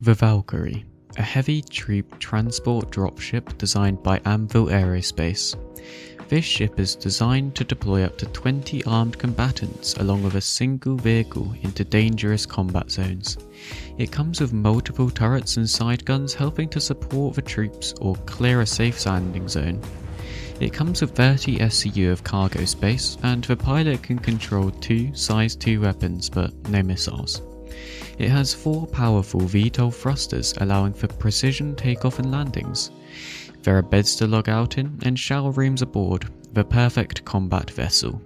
The Valkyrie, a heavy troop transport dropship designed by Anvil Aerospace. This ship is designed to deploy up to 20 armed combatants along with a single vehicle into dangerous combat zones. It comes with multiple turrets and side guns helping to support the troops or clear a safe landing zone. It comes with 30 SCU of cargo space, and the pilot can control 2 size 2 weapons but no missiles. It has 4 powerful VTOL thrusters allowing for precision takeoff and landings. There are beds to log out in and shower rooms aboard, the perfect combat vessel.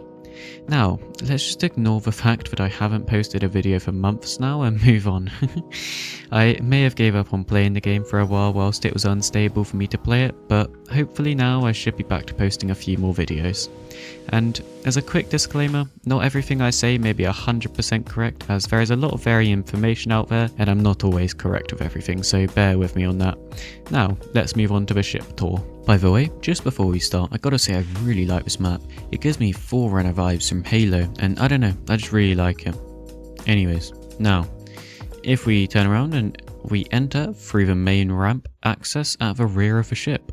Now, let's just ignore the fact that I haven't posted a video for months now and move on. I may have gave up on playing the game for a while whilst it was unstable for me to play it, but hopefully now I should be back to posting a few more videos. And as a quick disclaimer, not everything I say may be 100% correct, as there is a lot of varying information out there and I'm not always correct with everything, so bear with me on that. Now, let's move on to the ship tour. By the way, just before we start, I gotta say I really like this map. It gives me Forerunner vibes from Halo, and I don't know, I just really like it. Anyways, now, if we turn around and we enter through the main ramp access at the rear of the ship.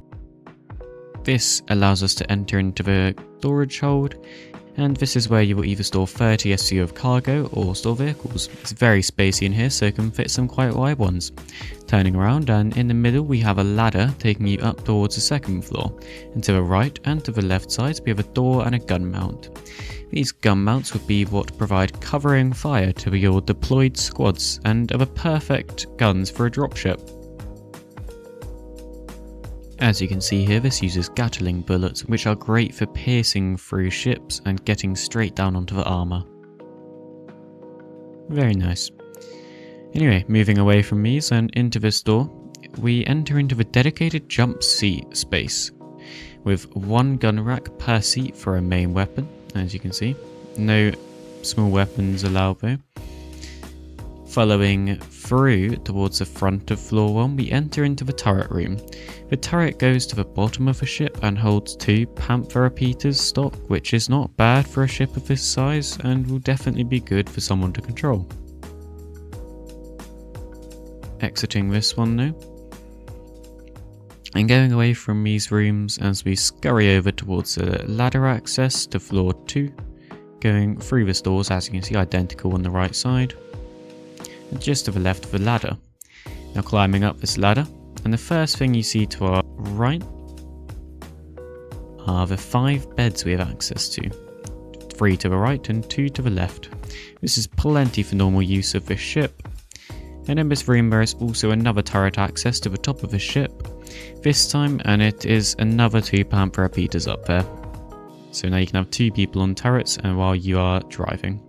This allows us to enter into the storage hold, and this is where you will either store 30 SCU of cargo or store vehicles. It's very spacey in here, so it can fit some quite wide ones. Turning around, and in the middle we have a ladder taking you up towards the second floor, and to the right and to the left sides we have a door and a gun mount. These gun mounts would be what provide covering fire to your deployed squads and are the perfect guns for a dropship. As you can see here, this uses Gatling bullets, which are great for piercing through ships and getting straight down onto the armour. Very nice. Anyway, moving away from these and into this door, we enter into the dedicated jump seat space, with 1 gun rack per seat for a main weapon, as you can see. No small weapons allowed though. Following through towards the front of floor 1, we enter into the turret room. The turret goes to the bottom of the ship and holds 2 Panther repeaters stock, which is not bad for a ship of this size and will definitely be good for someone to control. Exiting this one now. And going away from these rooms as we scurry over towards the ladder access to floor 2, going through the doors, as you can see, identical on the right side. And just to the left of the ladder. Now climbing up this ladder, and the first thing you see to our right are the 5 beds we have access to. 3 to the right and 2 to the left. This is plenty for normal use of this ship. And in this room there is also another turret access to the top of the ship. This time, and it is another 2 Panther repeaters up there. So now you can have 2 people on turrets and while you are driving.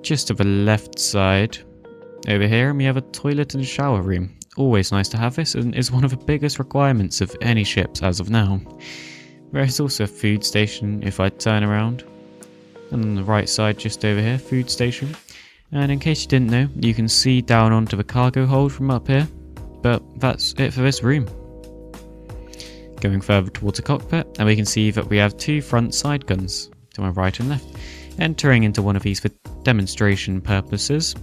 Just to the left side over here we have a toilet and shower room. Always nice to have this, and is one of the biggest requirements of any ships as of now. There is also a food station if I turn around. And on the right side just over here, food station. And in case you didn't know, you can see down onto the cargo hold from up here. But that's it for this room. Going further towards the cockpit, and we can see that we have 2 front side guns to my right and left. Entering into one of these for demonstration purposes,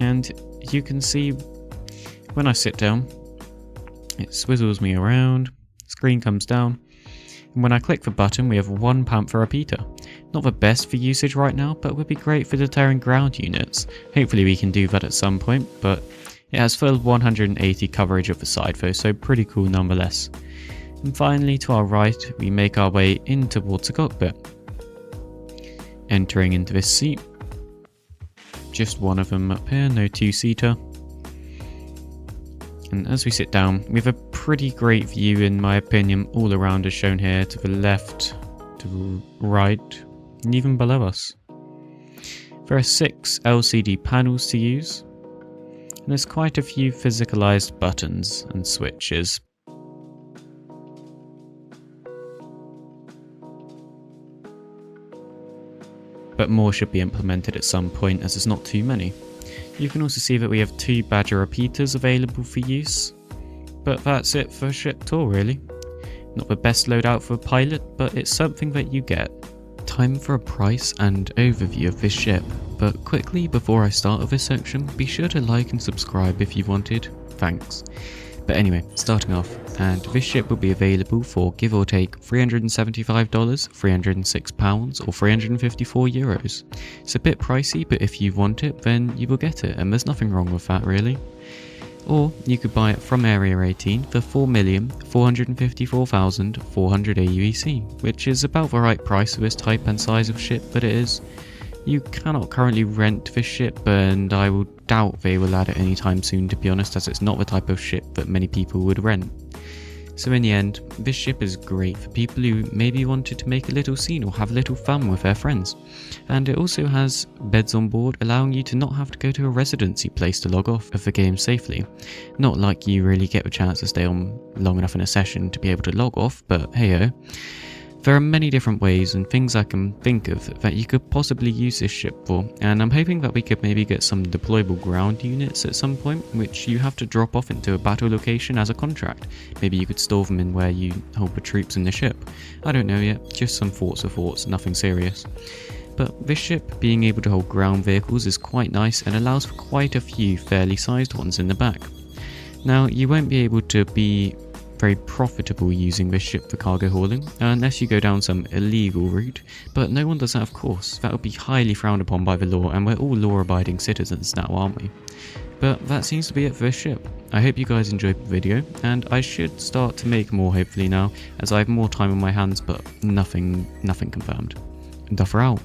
and you can see when I sit down it swizzles me around, screen comes down, and when I click the button we have 1 Panther repeater. Not the best for usage right now, but would be great for deterring ground units. Hopefully we can do that at some point, but it has full 180 coverage of the side though, so pretty cool nonetheless. And finally to our right we make our way in towards the cockpit. Entering into this seat, just one of them up here, no 2-seater. And as we sit down, we have a pretty great view in my opinion all around as shown here, to the left, to the right, and even below us. There are 6 LCD panels to use, and there's quite a few physicalized buttons and switches. But more should be implemented at some point as there's not too many. You can also see that we have 2 Badger repeaters available for use. But that's it for ship tour really. Not the best loadout for a pilot, but it's something that you get. Time for a price and overview of this ship. But quickly before I start with this section, be sure to like and subscribe if you wanted, thanks. But anyway, starting off, and this ship will be available for give or take $375, £306 or €354. It's a bit pricey, but if you want it then you will get it, and there's nothing wrong with that really. Or you could buy it from Area 18 for 4,454,400 AUEC, which is about the right price for this type and size of ship that it is. You cannot currently rent this ship, and I will doubt they will add it anytime soon, to be honest, as it's not the type of ship that many people would rent. So in the end, this ship is great for people who maybe wanted to make a little scene or have a little fun with their friends. And it also has beds on board, allowing you to not have to go to a residency place to log off of the game safely. Not like you really get the chance to stay on long enough in a session to be able to log off, but hey-ho. There are many different ways and things I can think of that you could possibly use this ship for, and I'm hoping that we could maybe get some deployable ground units at some point, which you have to drop off into a battle location as a contract. Maybe you could store them in where you hold the troops in the ship. I don't know yet, just some thoughts, nothing serious. But this ship being able to hold ground vehicles is quite nice and allows for quite a few fairly sized ones in the back. Now, you won't be able to be very profitable using this ship for cargo hauling, unless you go down some illegal route, but no one does that of course. That would be highly frowned upon by the law, and we're all law-abiding citizens now, aren't we? But that seems to be it for this ship. I hope you guys enjoyed the video, and I should start to make more hopefully now, as I have more time on my hands, but nothing confirmed. Duffer out.